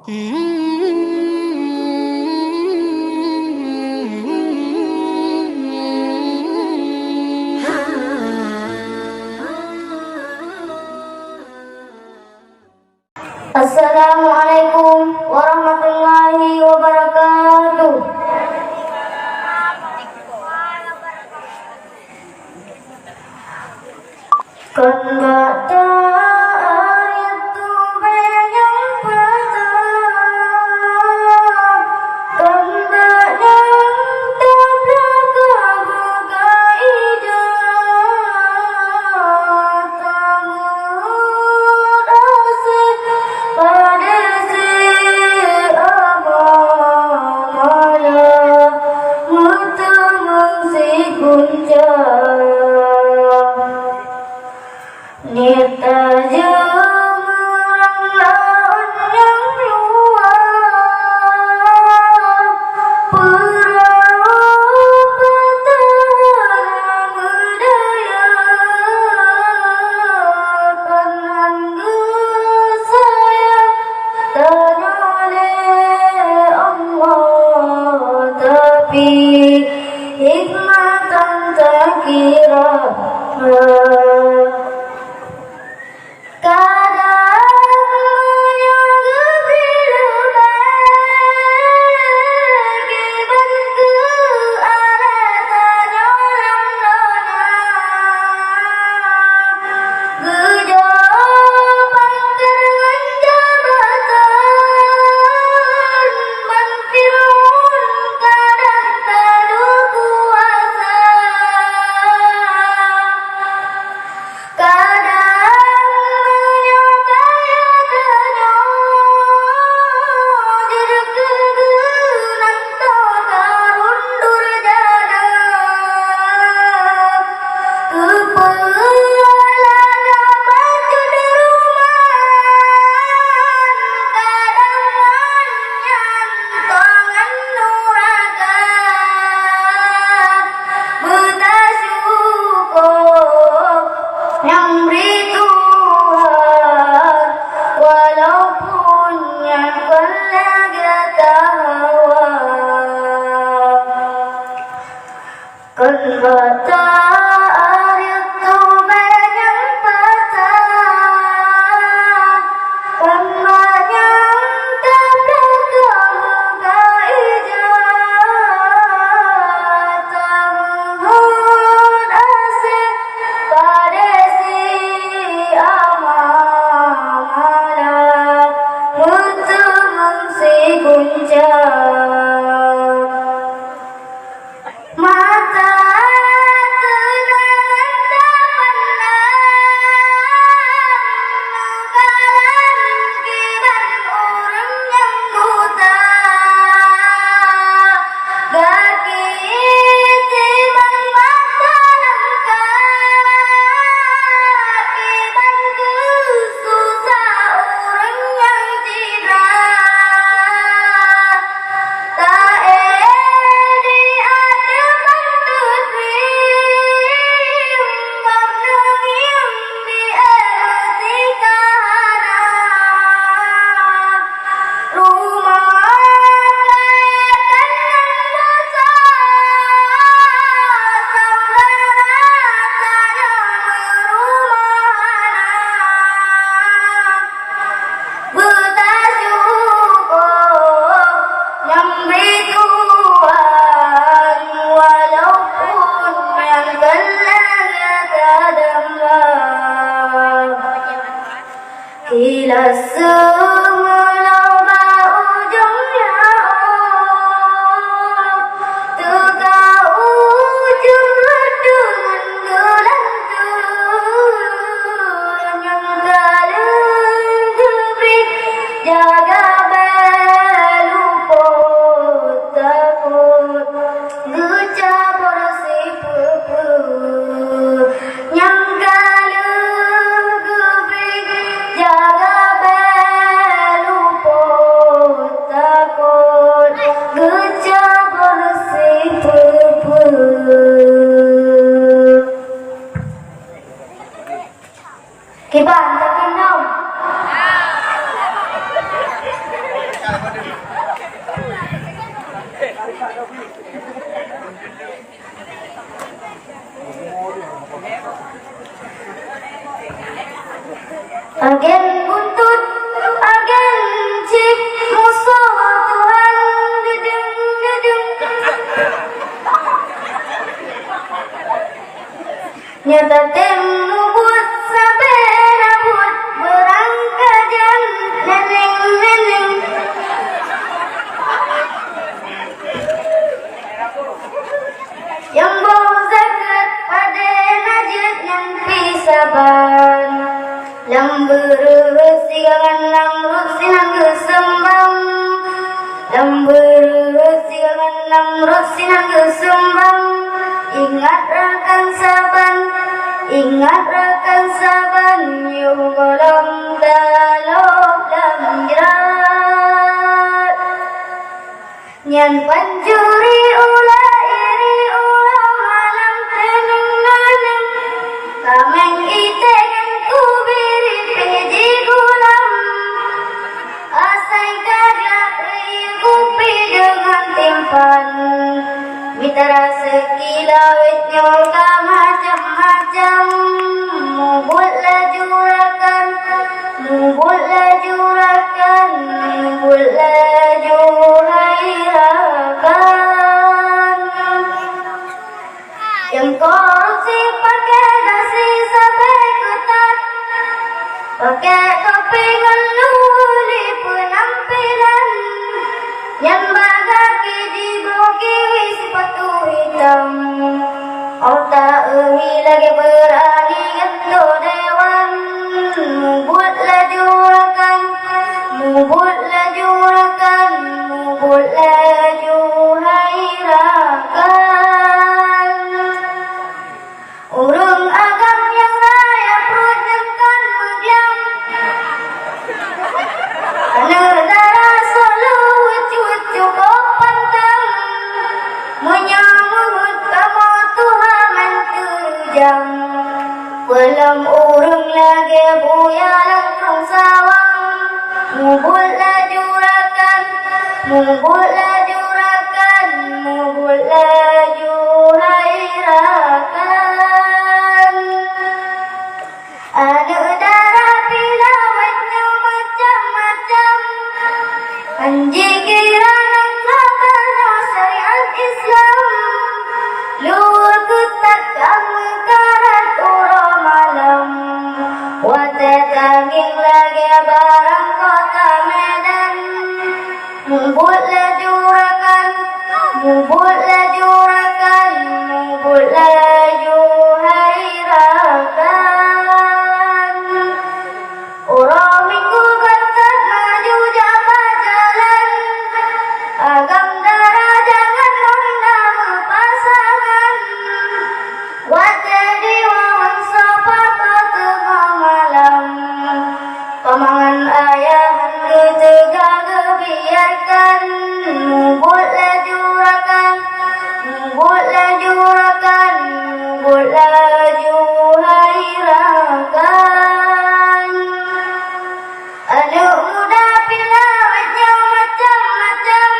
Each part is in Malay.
Assalamualaikum warahmatullahi wabarakatuh. Hikmatan tak kira Agen buntut, agen cip, musuh Tuhan, dedeng, dedeng. Nyata temu buat sabe rambut berangkajan, neneng, neneng. Yang bau zakat pada najat yang pisaban. Lamberus sigangan lamrut sinang kesembang. Lamberus sigangan lamrut sinang kesembang. Ingat rekan saban, ingat rekan saban, yung golong dalop lam jerat. Nyan panjuri ula iri ula malam teneng naneng. Kameng itegen kubiri peji gulam. Asai kagak kupi dengan timpan. Mitra sekilawit nyoka macam-macam. Mubut lajurakan, mubut lajurakan, mubut lajurakan. Yang korupsi pakai dasi sampai ketat, pakai topi ngeluli penampilan. Yang bagaki dibogi sepatu hitam. Otak lagi berani gento dewan. Mubut lajurakan, mubut lajurakan, mubut laju hairakan. Urung agam yang raya perut jengkan megliam. Negara solo ucu-ucu kau pantang. Menyambut kamu Tuhan menterjang. Belum urung lagi buya langkung sawang. Mubut lajurakan, mubut lajurakan, mubut laju hairakan. Ada darah pilawatnya macam-macam. Anji kira nangkabarnya syariat Islam. Luar ketat kamu karat urang malam. Watetanging lagi barang kota Medan. Mubut lajurakan, mubut lajurakan, mubut laju hairakan. Orang minggu ketat maju jabat jalan. Agam darah jangan nona pasangan. Wate diwawan sopa ke tengah malam. Pamangan ayahan ketega kebiarkan. Mubut lajurakan, mubut lajurakan, mubut laju hairakan. Anak muda pilawatnya macam-macam.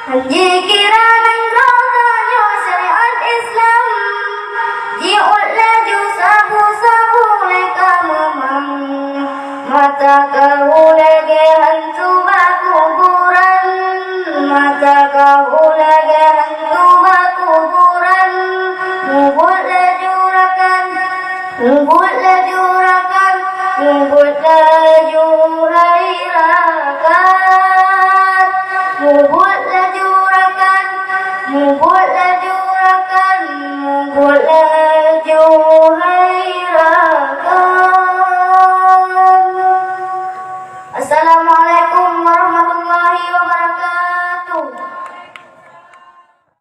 Haji kira nanggrotanyo syariat Islam. Jiut laju sabu-sabu leka memang. Mata kau lagi hantu bakuburan. Mata kau lagi hantu bakuburan. Mubut lajurakan, mubut lajurakan, mubut